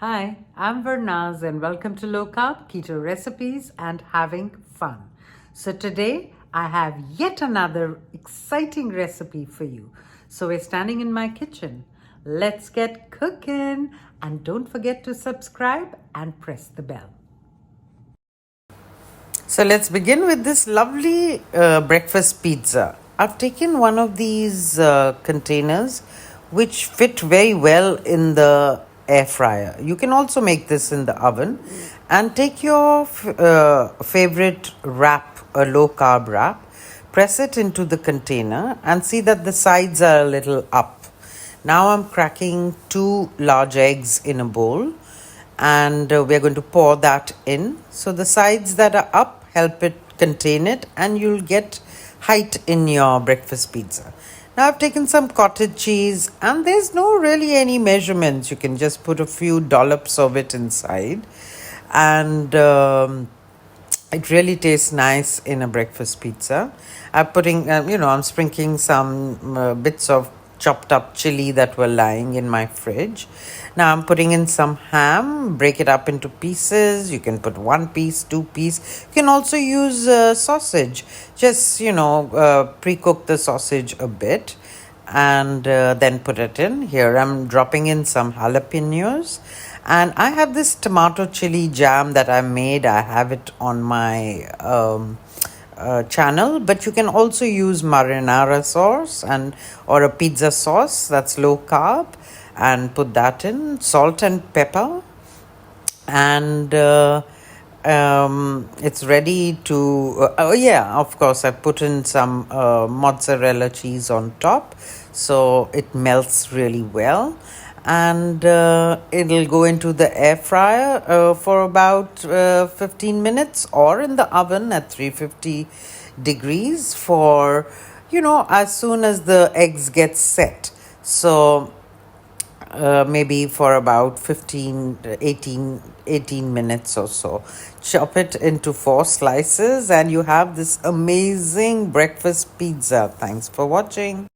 Hi, I'm Vernaz and welcome to Low Carb Keto Recipes and Having Fun. So today I have yet another exciting recipe for you. So we're standing in my kitchen. Let's get cooking and don't forget to subscribe and press the bell. So let's begin with this lovely breakfast pizza. I've taken one of these containers which fit very well in the air fryer. You can also make this in the oven and take your favorite wrap, a low carb wrap, press it into the container and see that the sides are a little up. Now I'm cracking 2 large eggs in a bowl and we're going to pour that in. So the sides that are up help it contain it and you'll get height in your breakfast pizza. Now I've taken some cottage cheese and there's no really any measurements. You can just put a few dollops of it inside and it really tastes nice in a breakfast pizza. I'm sprinkling some bits of chopped up chili that were lying in my fridge. Now I'm putting in some ham, break it up into pieces. You can put 1 piece, 2 piece. You can also use sausage. Just, pre-cook the sausage a bit and then put it in. Here I'm dropping in some jalapenos. And I have this tomato chili jam that I made. I have it on my channel, but you can also use marinara sauce or a pizza sauce that's low carb and put that in, salt and pepper, and it's ready to of course I put in some mozzarella cheese on top so it melts really well, and it'll go into the air fryer for about 15 minutes or in the oven at 350 degrees for as soon as the eggs get set. So maybe for about 18 minutes or so. Chop it into 4 slices and you have this amazing breakfast pizza. Thanks for watching.